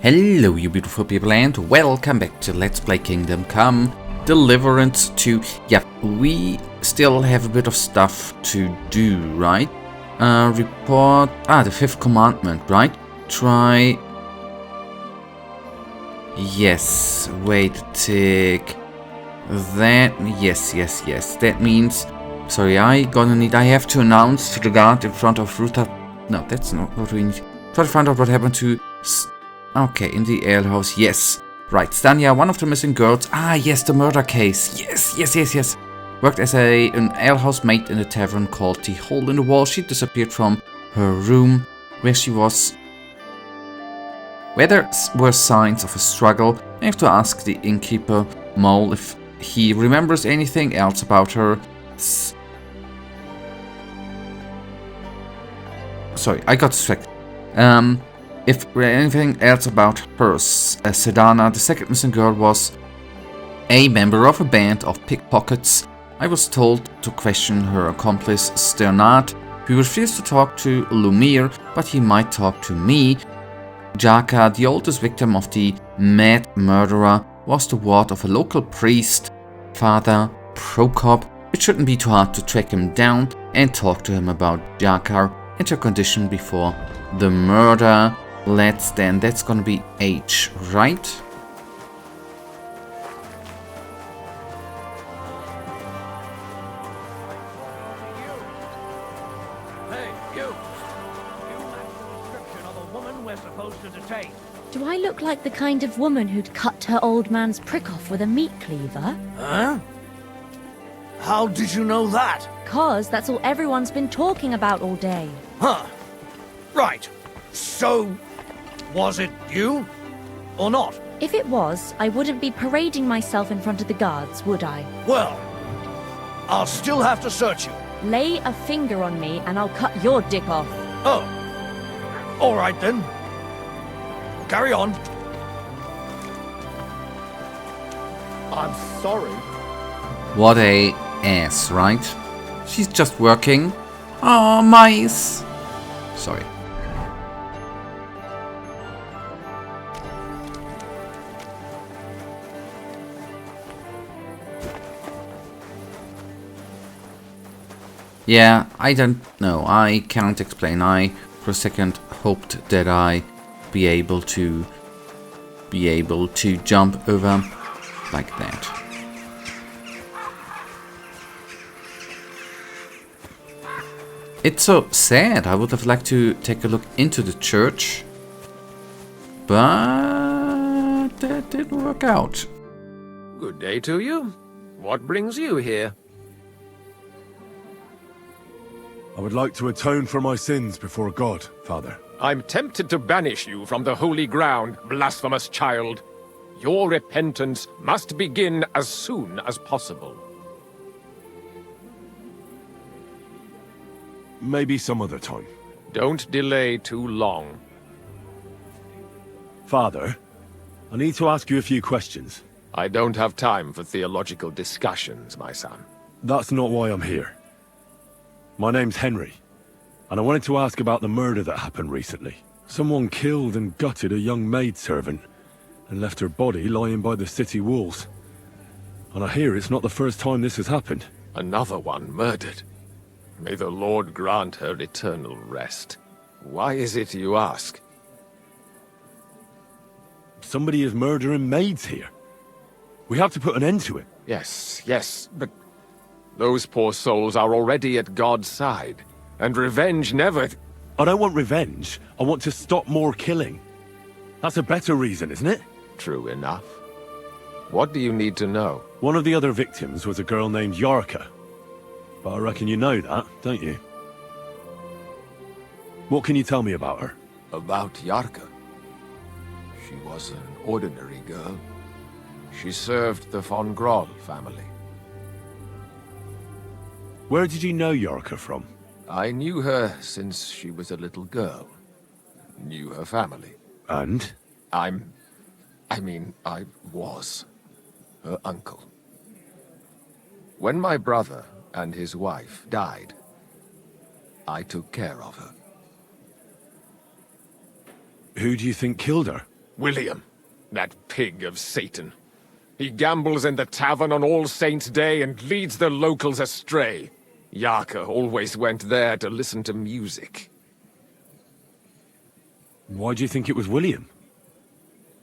Hello you beautiful people and welcome back to Let's Play Kingdom Come Deliverance II. Yeah, we still have a bit of stuff to do, right? Report... the fifth commandment, right? Try... Yes, wait a tick. That... Yes. That means... Sorry, I have to announce to the guard in front of Ruta... No, that's not what we need. Try to find out what happened to... Okay, in the alehouse, yes. Right, Stania, one of the missing girls. Yes, the murder case. Yes. Worked as an alehouse maid in a tavern called the Hole in the Wall. She disappeared from her room where she was. Where there were signs of a struggle. I have to ask the innkeeper, Mole, if he remembers anything else about her. Sorry, I got distracted. If anything else about her, Sedana, the second missing girl, was a member of a band of pickpockets. I was told to question her accomplice, Sternard, who refused to talk to Lumiere, but he might talk to me. Jarka, the oldest victim of the mad murderer, was the ward of a local priest, Father Prokop. It shouldn't be too hard to track him down and talk to him about Jarka and her condition before the murder. That's gonna be H, right? Hey, you! You match the description of a woman we're supposed to detain. Do I look like the kind of woman who'd cut her old man's prick off with a meat cleaver? Huh? How did you know that? 'Cause that's all everyone's been talking about all day. Huh. Right. So, was it you? Or not? If it was, I wouldn't be parading myself in front of the guards, would I? Well, I'll still have to search you. Lay a finger on me and I'll cut your dick off. Oh. All right then. Carry on. I'm sorry. What a ass, right? She's just working. Oh, mice. Sorry. Yeah, I don't know. I can't explain. I, for a second, hoped that I be able to jump over like that. It's so sad. I would have liked to take a look into the church, but that didn't work out. Good day to you. What brings you here? I would like to atone for my sins before God, Father. I'm tempted to banish you from the holy ground, blasphemous child. Your repentance must begin as soon as possible. Maybe some other time. Don't delay too long. Father, I need to ask you a few questions. I don't have time for theological discussions, my son. That's not why I'm here. My name's Henry, and I wanted to ask about the murder that happened recently. Someone killed and gutted a young maidservant and left her body lying by the city walls. And I hear it's not the first time this has happened. Another one murdered. May the Lord grant her eternal rest. Why is it you ask? Somebody is murdering maids here. We have to put an end to it. Yes, but those poor souls are already at God's side, and revenge never... I don't want revenge. I want to stop more killing. That's a better reason, isn't it? True enough. What do you need to know? One of the other victims was a girl named Jarka. But I reckon you know that, don't you? What can you tell me about her? About Jarka. She was an ordinary girl. She served the von Groll family. Where did you know Jarka from? I knew her since she was a little girl. Knew her family. And? I was her uncle. When my brother and his wife died, I took care of her. Who do you think killed her? William, that pig of Satan. He gambles in the tavern on All Saints' Day and leads the locals astray. Jarka always went there to listen to music. Why do you think it was William?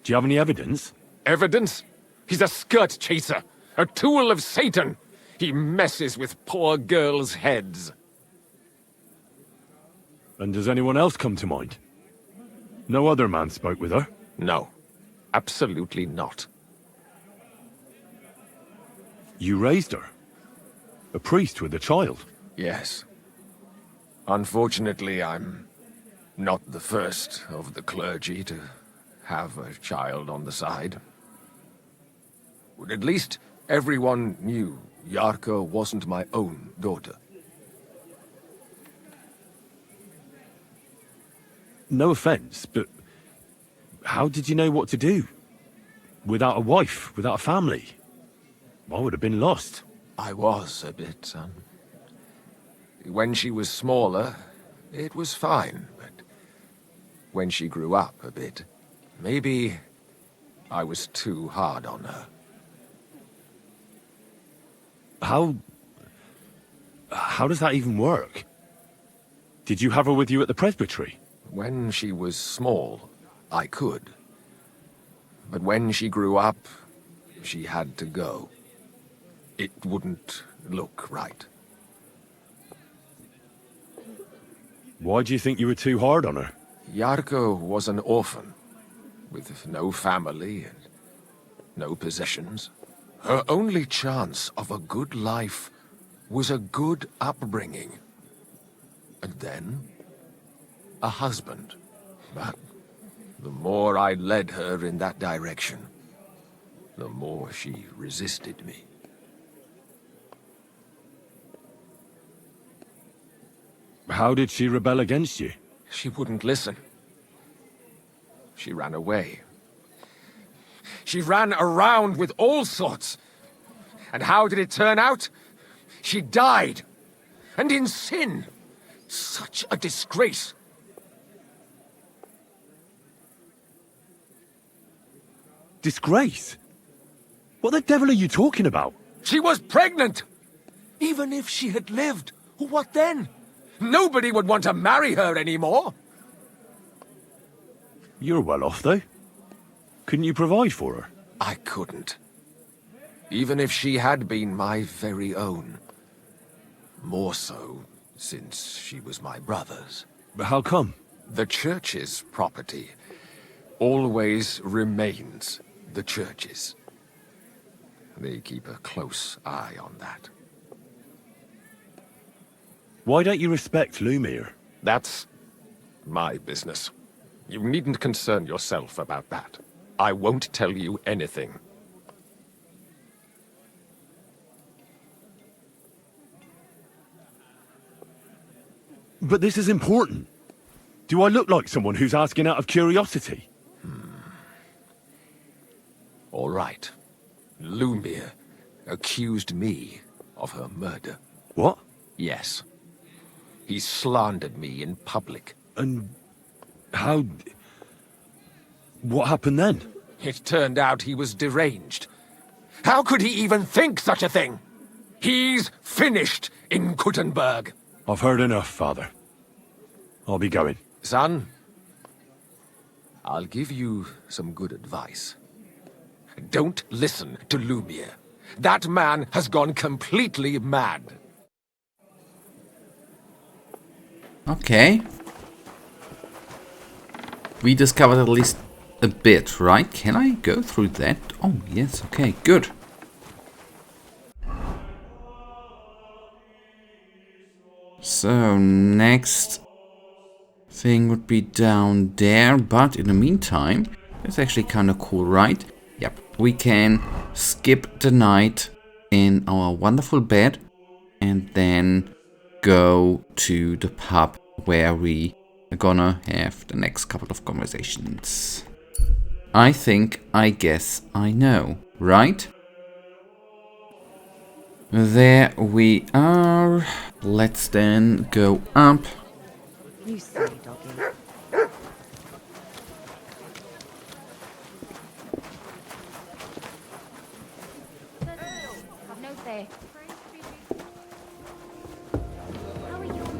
Do you have any evidence? Evidence? He's a skirt chaser, a tool of Satan. He messes with poor girls' heads. And does anyone else come to mind? No other man spoke with her? No, absolutely not. You raised her? A priest with a child? Yes. Unfortunately, I'm not the first of the clergy to have a child on the side. But at least everyone knew Jarka wasn't my own daughter. No offense, but how did you know what to do? Without a wife, without a family? I would have been lost. I was a bit, son. When she was smaller, it was fine, but when she grew up a bit, maybe I was too hard on her. How does that even work? Did you have her with you at the presbytery? When she was small, I could. But when she grew up, she had to go. It wouldn't look right. Why do you think you were too hard on her? Jarka was an orphan, with no family and no possessions. Her only chance of a good life was a good upbringing. And then, a husband. But the more I led her in that direction, the more she resisted me. How did she rebel against you? She wouldn't listen. She ran away. She ran around with all sorts. And how did it turn out? She died. And in sin. Such a disgrace. Disgrace? What the devil are you talking about? She was pregnant! Even if she had lived, what then? Nobody would want to marry her anymore. You're well off, though. Couldn't you provide for her? I couldn't. Even if she had been my very own. More so, since she was my brother's. But how come? The church's property always remains the church's. They keep a close eye on that. Why don't you respect Lumir? That's my business. You needn't concern yourself about that. I won't tell you anything. But this is important. Do I look like someone who's asking out of curiosity? All right. Lumir accused me of her murder. What? Yes. He slandered me in public. And how... What happened then? It turned out he was deranged. How could he even think such a thing? He's finished in Kuttenberg. I've heard enough, Father. I'll be going. Son, I'll give you some good advice. Don't listen to Lumir. That man has gone completely mad. Okay. We discovered at least a bit, right? Can I go through that? Oh, yes, okay, good. So, next thing would be down there, but in the meantime, it's actually kind of cool, right? Yep, we can skip the night in our wonderful bed and then go to the pub where we are gonna have the next couple of conversations. I guess I know, right? There we are. Let's then go up. You silly doggy. way.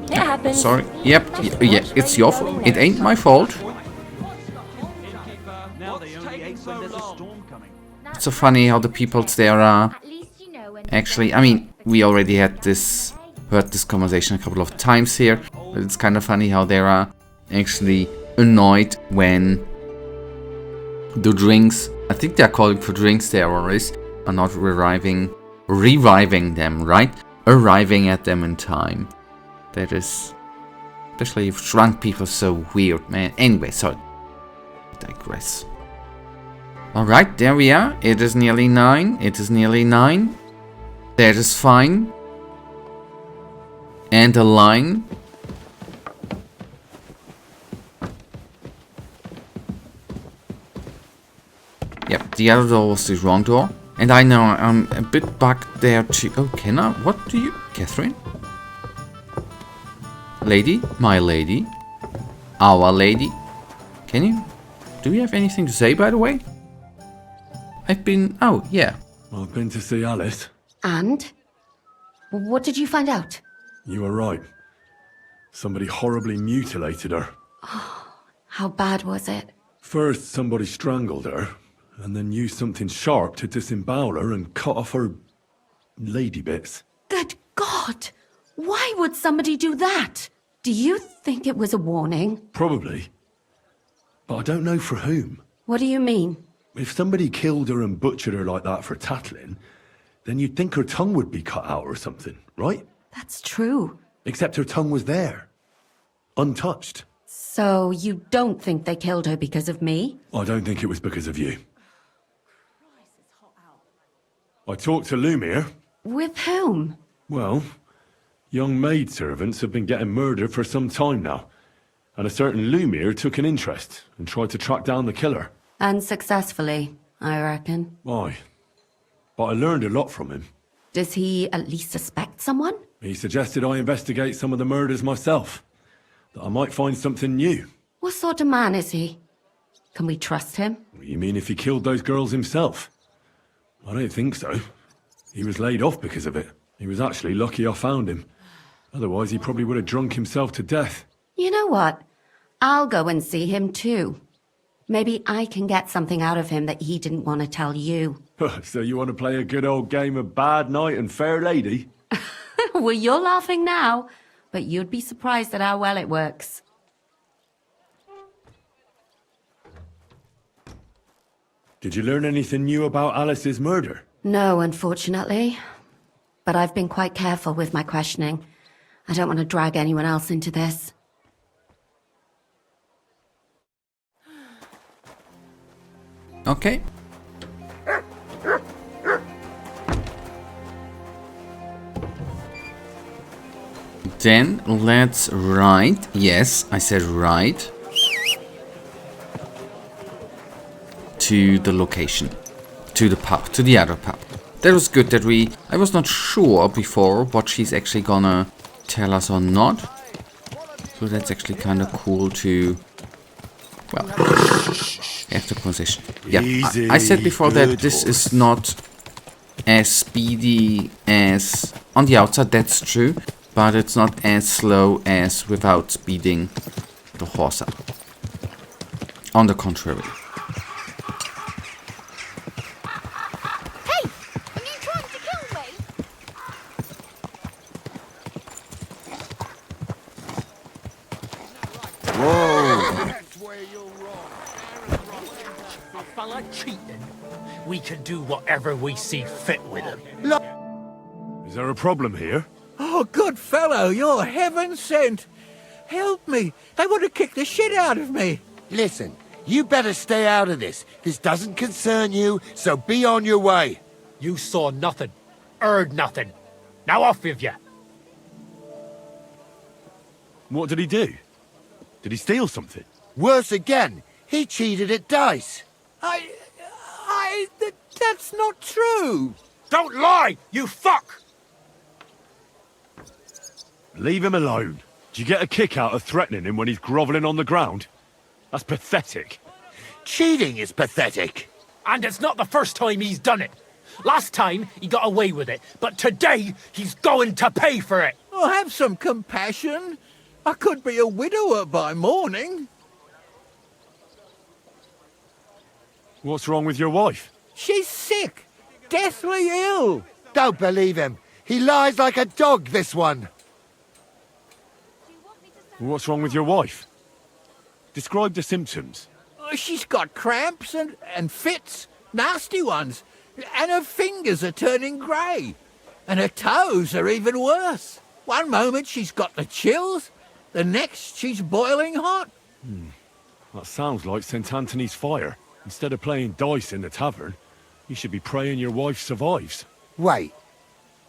It happens. Sorry. Yep. Yeah, it's your fault. It ain't my fault. It's so funny how the peoples there are. At least you know when Actually, I mean, we already heard this conversation a couple of times here. But it's kind of funny how they are actually annoyed when the drinks, I think they're calling for drinks there always, are not reviving them, right? Arriving at them in time. That is, especially if drunk people, so weird, man. Anyway, sorry. I digress. Alright, there we are. It is nearly 9. It is nearly 9. That is fine. And a line. Yep, the other door was the wrong door. And I know I'm a bit bugged there too. Oh, can I? What do you... Catherine? Lady? My lady? Our lady? Can you... Do you have anything to say, by the way? I've been... Oh, yeah. I've been to see Alice. And? What did you find out? You were right. Somebody horribly mutilated her. How bad was it? First, somebody strangled her, and then used something sharp to disembowel her and cut off her lady bits. Good God! Why would somebody do that? Do you think it was a warning? Probably. But I don't know for whom. What do you mean? If somebody killed her and butchered her like that for tattling, then you'd think her tongue would be cut out or something, right? That's true. Except her tongue was there. Untouched. So you don't think they killed her because of me? I don't think it was because of you. I talked to Lumiere. With whom? Well, young maidservants have been getting murdered for some time now. And a certain Lumiere took an interest and tried to track down the killer. Unsuccessfully, I reckon. Why? But I learned a lot from him. Does he at least suspect someone? He suggested I investigate some of the murders myself. That I might find something new. What sort of man is he? Can we trust him? You mean if he killed those girls himself? I don't think so. He was laid off because of it. He was actually lucky I found him. Otherwise, he probably would have drunk himself to death. You know what? I'll go and see him too. Maybe I can get something out of him that he didn't want to tell you. So you want to play a good old game of bad knight and fair lady? Well, you're laughing now, but you'd be surprised at how well it works. Did you learn anything new about Alice's murder? No, unfortunately. But I've been quite careful with my questioning. I don't want to drag anyone else into this. Okay. Then let's write. Yes, I said write. To the location. To the pub. To the other pub. That was good that I was not sure before what she's actually gonna tell us or not. So that's actually kind of cool to... Well, after position. Yeah, I said before that this is not as speedy as on the outside, that's true. But it's not as slow as without speeding the horse up. On the contrary. Hey! Are you trying to kill me? A fella cheating. We can do whatever we see fit with him. Is there a problem here? Oh, good fellow, you're heaven sent. Help me. They want to kick the shit out of me. Listen, you better stay out of this. This doesn't concern you, so be on your way. You saw nothing, heard nothing. Now off with you. What did he do? Did he steal something? Worse again, he cheated at dice. That's not true. Don't lie, you fuck! Leave him alone. Do you get a kick out of threatening him when he's grovelling on the ground? That's pathetic. Cheating is pathetic. And it's not the first time he's done it. Last time, he got away with it, but today, he's going to pay for it. Oh, have some compassion. I could be a widower by morning. What's wrong with your wife? She's sick, deathly ill. Don't believe him. He lies like a dog, this one. What's wrong with your wife? Describe the symptoms. She's got cramps and fits, nasty ones. And her fingers are turning grey. And her toes are even worse. One moment she's got the chills, the next she's boiling hot. That sounds like St. Anthony's fire. Instead of playing dice in the tavern, you should be praying your wife survives. Wait.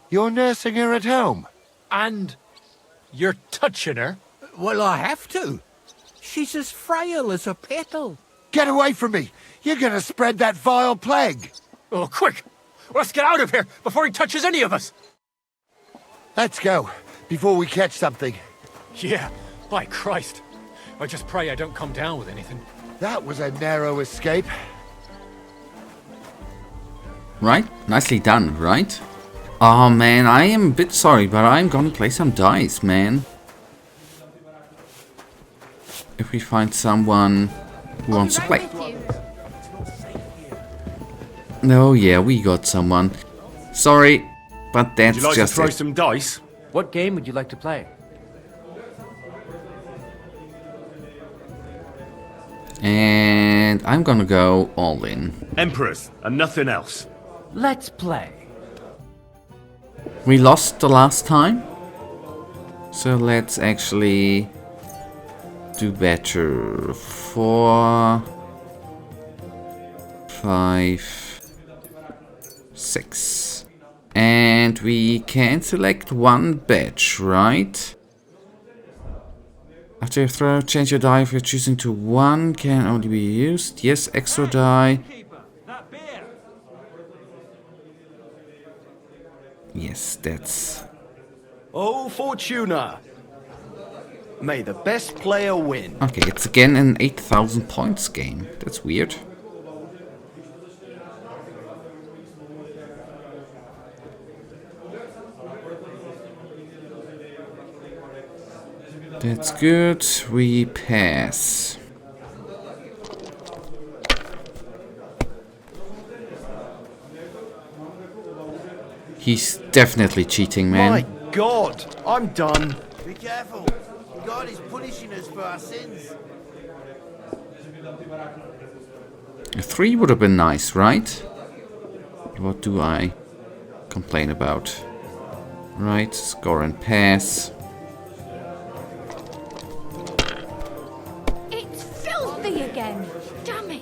You're nursing her at home? And you're touching her? Well, I have to. She's as frail as a petal. Get away from me! You're gonna spread that vile plague! Oh, quick! Let's get out of here before he touches any of us! Let's go, before we catch something. Yeah, by Christ. I just pray I don't come down with anything. That was a narrow escape. Right? Nicely done, right? Oh man, I am a bit sorry, but I'm gonna play some dice, man. If we find someone who wants to play. Oh yeah, we got someone. Sorry, but that's Would you like just to throw it. some dice? What game would you like to play? And I'm gonna go all in. Emperors, and nothing else. Let's play. We lost the last time, so let's actually do better. 4, 5, 6. And we can select one badge, right? After you throw, change your die if you're choosing to 1 can only be used. Yes, extra die. Yes, that's... Oh, Fortuna! May the best player win. Okay, it's again an 8,000 points game. That's weird. That's good. We pass. He's definitely cheating, man. My God, I'm done. Be careful. God is punishing us for our sins. A 3 would have been nice, right? What do I complain about? Right, score and pass. It's filthy again. Damn it.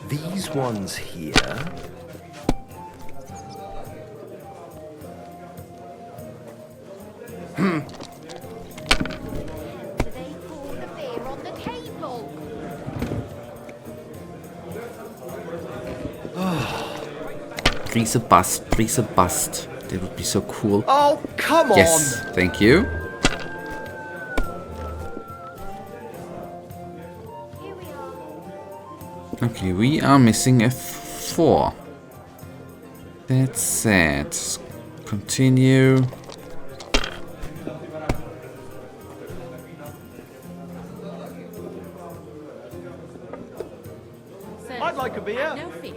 These ones here. They pour the beer on the table. Please a bust, please a bust. That would be so cool. Oh, come on! Yes, thank you. Here we are. Okay, we are missing a 4. That's sad. Continue. I'd like a beer. No fear.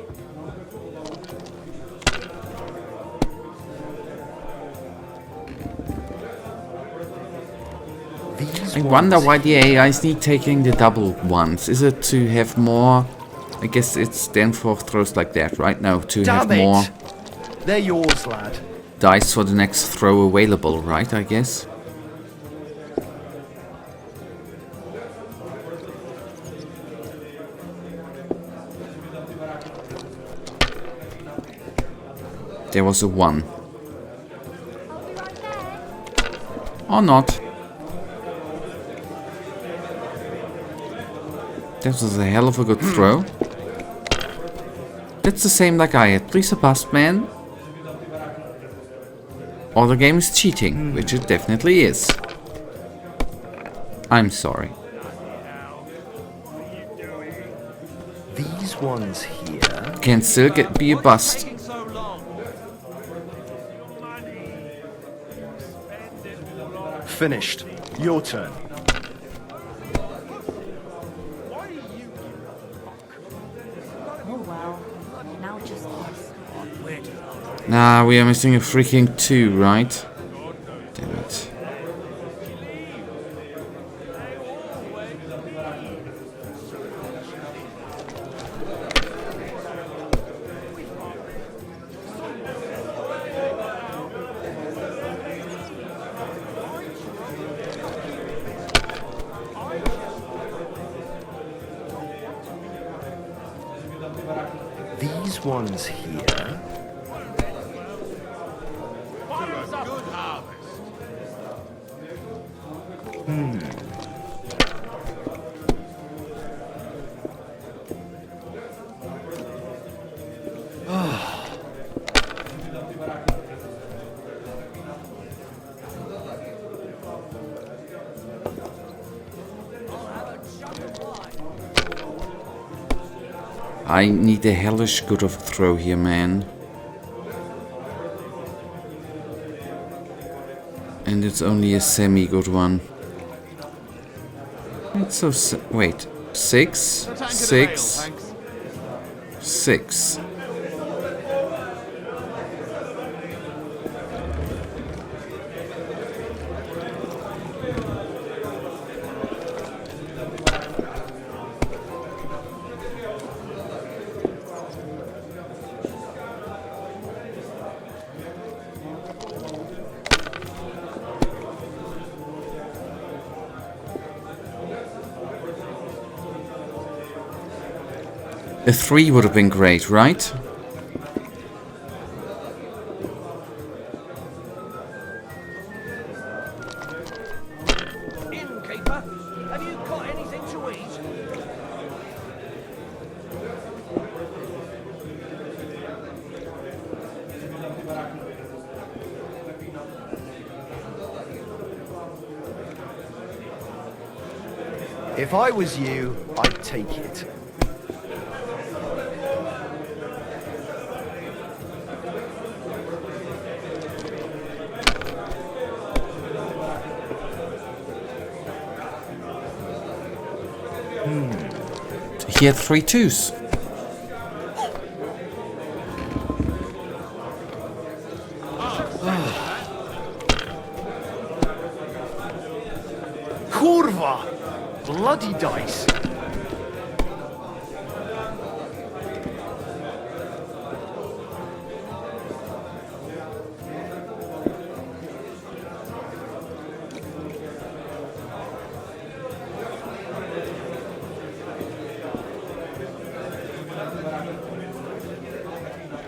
These I wonder why the AIs need taking the double ones. Is it to have more? I guess it's then for throws like that, right? No, to have Damn more it! They're yours, lad. dice for the next throw available, right? I guess. There was a 1. I'll be right there. Or not. That was a hell of a good throw. That's the same like I had. Please a bust, man. Or the game is cheating, which it definitely is. I'm sorry. These ones here. Can still be a bust. Finished. Your turn. Oh well. Now just this. Nah, we are missing a freaking 2, right? Damn it. These ones here. I need a hellish good of throw here, man. And it's only a semi-good one. It's so... wait. 6? 6? 6. A 3 would have been great, right? Innkeeper, have you got anything to eat? If I was you, I'd take it. He had 3 2s. Kurva! Bloody dice.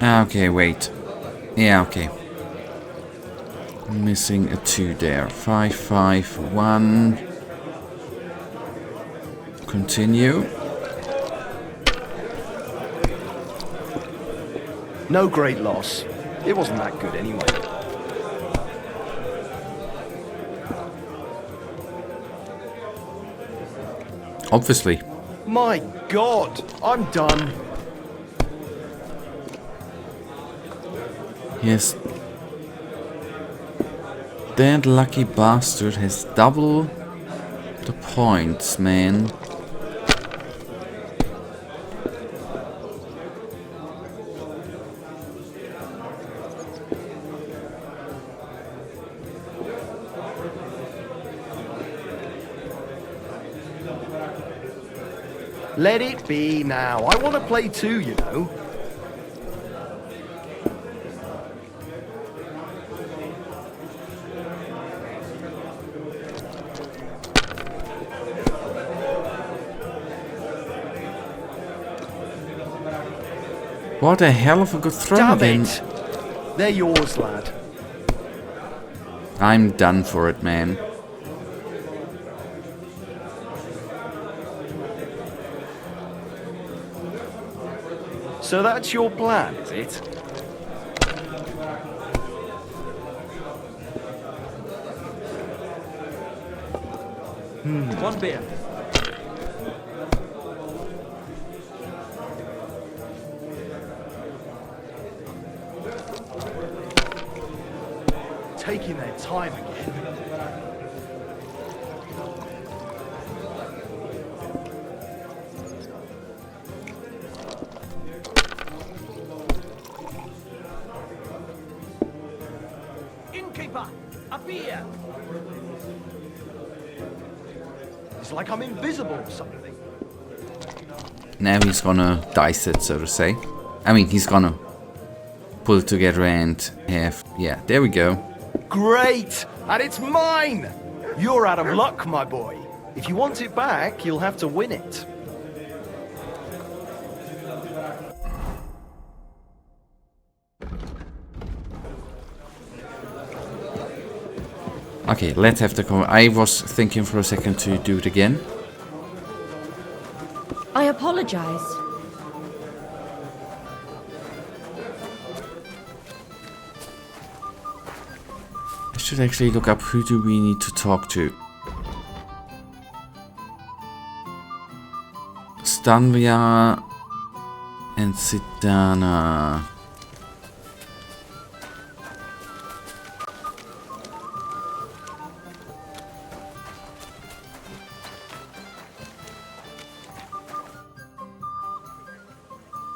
Okay, wait. Yeah, okay. Missing a 2 there. 5, 5, 1. Continue. No great loss. It wasn't that good anyway. Obviously. My God, I'm done. Yes. That lucky bastard has double the points, man. Let it be now. I want to play too, you know. What a hell of a good throw Damn then. it! They're yours, lad. I'm done for it, man. So that's your plan, is it? One beer. taking their time again. Innkeeper, a beer! It's like I'm invisible or something. Now he's gonna dice it, so to say. I mean, he's gonna pull it together and have... Yeah, there we go. Great! And it's mine! You're out of luck, my boy. If you want it back, you'll have to win it. Okay, let's have the... I was thinking for a second to do it again. I apologize. I should actually look up who do we need to talk to. Stanvia and Sidana.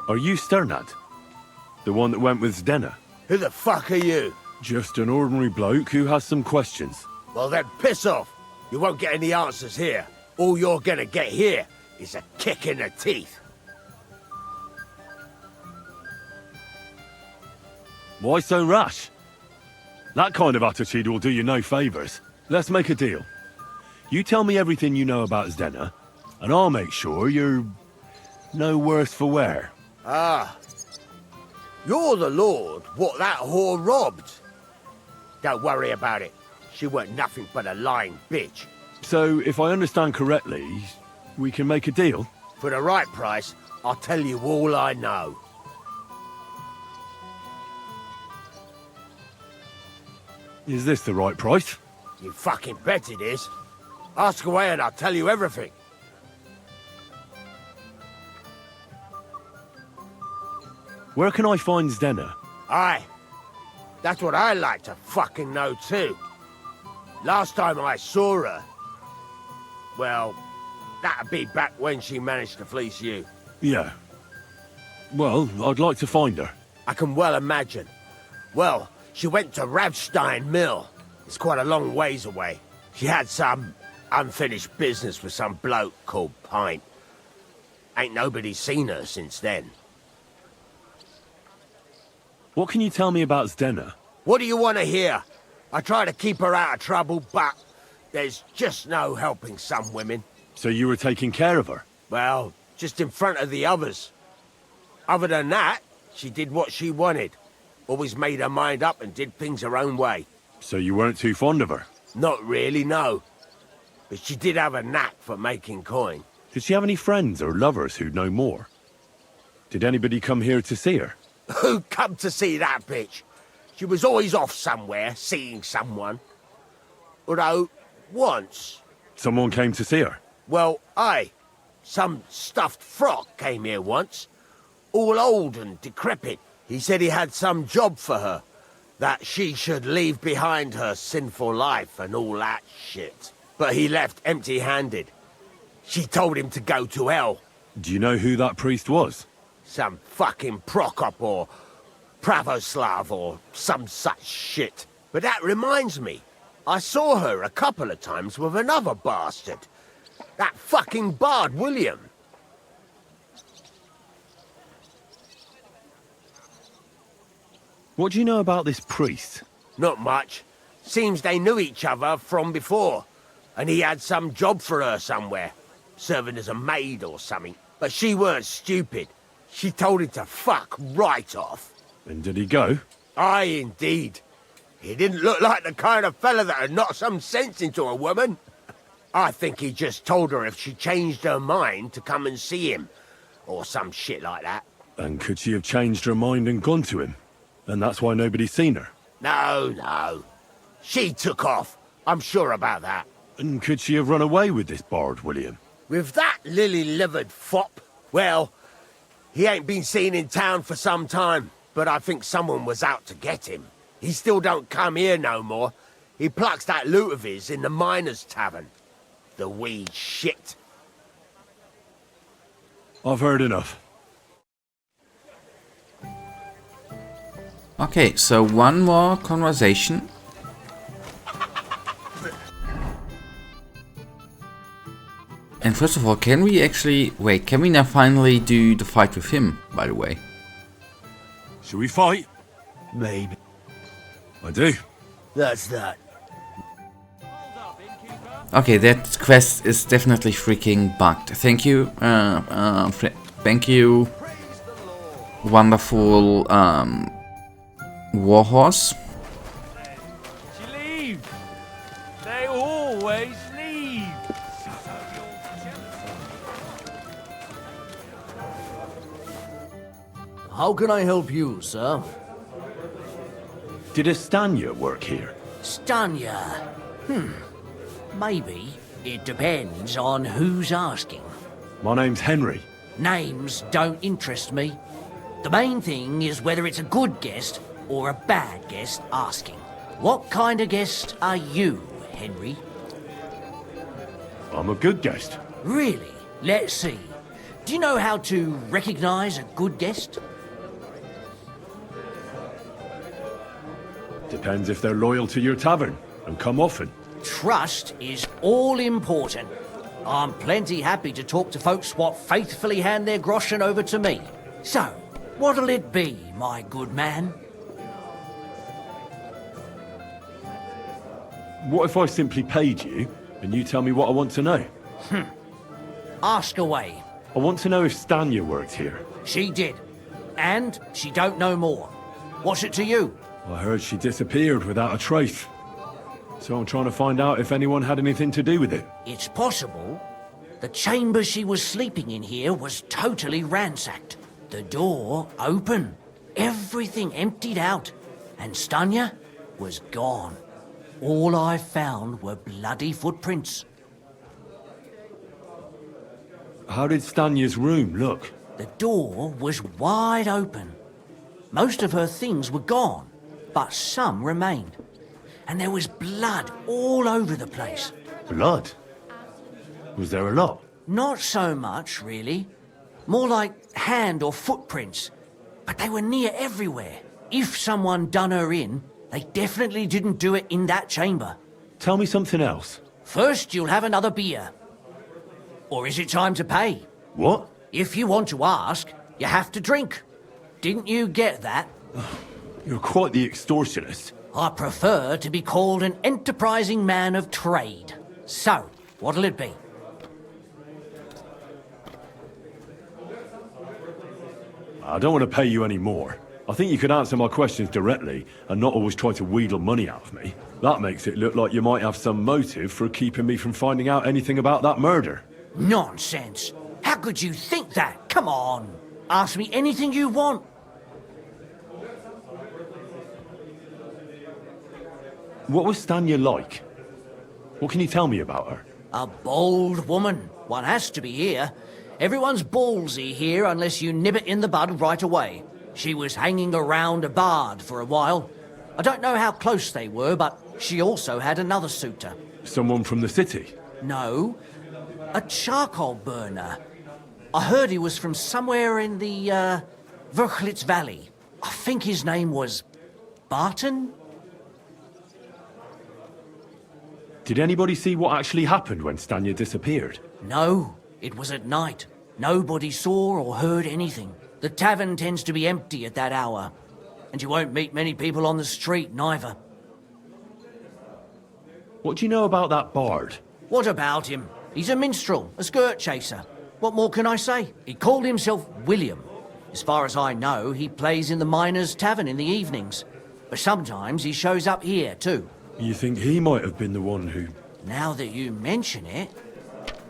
Are you Sternad? The one that went with Zdenna? Who the fuck are you? Just an ordinary bloke who has some questions. Well then, piss off. You won't get any answers here. All you're gonna get here is a kick in the teeth. Why so rash? That kind of attitude will do you no favours. Let's make a deal. You tell me everything you know about Zdenna, and I'll make sure you're no worse for wear. Ah. You're the lord what that whore robbed. Don't worry about it. She weren't nothing but a lying bitch. So, if I understand correctly, we can make a deal? For the right price, I'll tell you all I know. Is this the right price? You fucking bet it is. Ask away and I'll tell you everything. Where can I find Zdenna? Aye. That's what I like to fucking know too. Last time I saw her... Well, that'd be back when she managed to fleece you. Yeah. Well, I'd like to find her. I can well imagine. Well, she went to Ravstein Mill. It's quite a long ways away. She had some unfinished business with some bloke called Pint. Ain't nobody seen her since then. What can you tell me about Zdenna? What do you want to hear? I try to keep her out of trouble, but there's just no helping some women. So you were taking care of her? Well, just in front of the others. Other than that, she did what she wanted. Always made her mind up and did things her own way. So you weren't too fond of her? Not really, no. But she did have a knack for making coin. Did she have any friends or lovers who'd know more? Did anybody come here to see her? Who'd come to see that bitch? She was always off somewhere, seeing someone. Although, once... Someone came to see her? Well, aye. Some stuffed frock came here once. All old and decrepit. He said he had some job for her. That she should leave behind her sinful life and all that shit. But he left empty-handed. She told him to go to hell. Do you know who that priest was? Some fucking Prokop or Pravoslav or some such shit. But that reminds me, I saw her a couple of times with another bastard. That fucking bard, William. What do you know about this priest? Not much. Seems they knew each other from before. And he had some job for her somewhere. Serving as a maid or something. But she weren't stupid. She told him to fuck right off. And did he go? Aye, indeed. He didn't look like the kind of fella that'd knock some sense into a woman. I think he just told her if she changed her mind to come and see him. Or some shit like that. And could she have changed her mind and gone to him? And that's why nobody's seen her? No, no. She took off. I'm sure about that. And could she have run away with this bard, William? With that lily-livered fop? Well, he ain't been seen in town for some time, but I think someone was out to get him. He still don't come here no more. He plucks that loot of his in the miners' tavern. The wee shit. I've heard enough. Okay, so one more conversation. And first of all, can we actually... Wait, can we now finally do the fight with him, by the way? Shall we fight? Maybe. I do. That's that. Okay, that quest is definitely freaking bugged. Thank you, thank you, wonderful, Warhorse. She leaves. They always leave. How can I help you, sir? Did Estanya work here? Stanya. Maybe. It depends on who's asking. My name's Henry. Names don't interest me. The main thing is whether it's a good guest or a bad guest asking. What kind of guest are you, Henry? I'm a good guest. Really? Let's see. Do you know how to recognize a good guest? Depends if they're loyal to your tavern and come often. Trust is all important. I'm plenty happy to talk to folks what faithfully hand their groschen over to me. So, what'll it be, my good man? What if I simply paid you and you tell me what I want to know? Ask away. I want to know if Stanya worked here. She did. And she don't know more. What's it to you? I heard she disappeared without a trace. So I'm trying to find out if anyone had anything to do with it. It's possible. The chamber she was sleeping in here was totally ransacked. The door open. Everything emptied out. And Stanya was gone. All I found were bloody footprints. How did Stanya's room look? The door was wide open. Most of her things were gone, but some remained. And there was blood all over the place. Blood? Was there a lot? Not so much, really. More like hand or footprints. But they were near everywhere. If someone done her in, they definitely didn't do it in that chamber. Tell me something else. First, you'll have another beer. Or is it time to pay? What? If you want to ask, you have to drink. Didn't you get that? You're quite the extortionist. I prefer to be called an enterprising man of trade. So, what'll it be? I don't want to pay you any more. I think you could answer my questions directly and not always try to wheedle money out of me. That makes it look like you might have some motive for keeping me from finding out anything about that murder. Nonsense. How could you think that? Come on. Ask me anything you want. What was Stanya like? What can you tell me about her? A bold woman. One has to be here. Everyone's ballsy here unless you nib it in the bud right away. She was hanging around a bard for a while. I don't know how close they were, but she also had another suitor. Someone from the city? No, a charcoal burner. I heard he was from somewhere in the, Verchlitz Valley. I think his name was Barton? Did anybody see what actually happened when Stanya disappeared? No, it was at night. Nobody saw or heard anything. The tavern tends to be empty at that hour. And you won't meet many people on the street, neither. What do you know about that bard? What about him? He's a minstrel, a skirt chaser. What more can I say? He called himself William. As far as I know, he plays in the miners' tavern in the evenings. But sometimes he shows up here, too. You think he might have been the one who... Now that you mention it,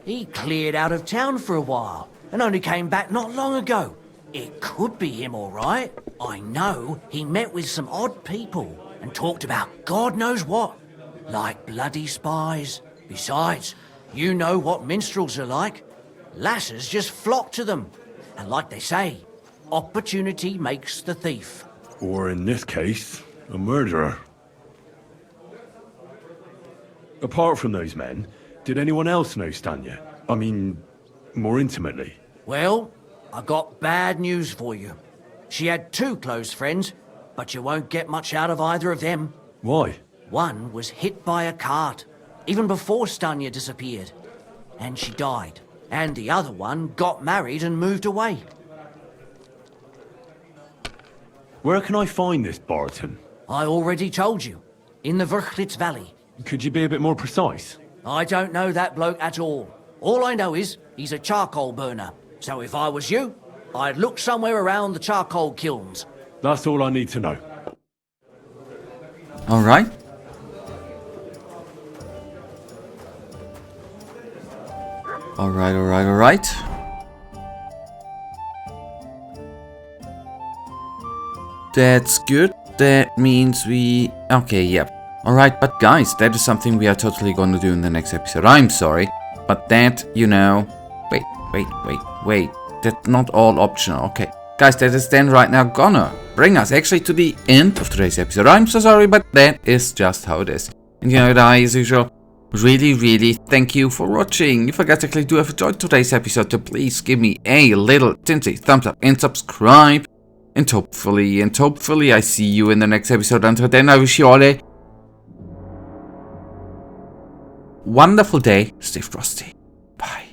he cleared out of town for a while and only came back not long ago. It could be him, all right. I know he met with some odd people and talked about God knows what, like bloody spies. Besides, you know what minstrels are like. Lasses just flock to them. And like they say, opportunity makes the thief. Or in this case, A murderer? Apart from those men, did anyone else know Stanya? I mean, more intimately? Well, I got bad news for you. She had 2 close friends, but you won't get much out of either of them. Why? One was hit by a cart, even before Stanya disappeared, and she died. And the other one got married and moved away. Where can I find this Barton? I already told you, in the Verchlitz Valley. Could you be a bit more precise? I don't know that bloke at all. All I know is he's a charcoal burner. So if I was you, I'd look somewhere around the charcoal kilns. That's all I need to know. Alright. Alright. That's good. That means we... Okay, yeah. Alright, but guys, that is something we are totally gonna do in the next episode. I'm sorry, but that, you know... Wait. That's not all optional. Okay. Guys, that is then right now gonna bring us actually to the end of today's episode. I'm so sorry, but that is just how it is. And you know, guys, as usual, really thank you for watching. If you guys actually do have enjoyed today's episode, so please give me a little tinsy thumbs up and subscribe. And hopefully I see you in the next episode. Until then, I wish you all a wonderful day. Stay frosty. Bye.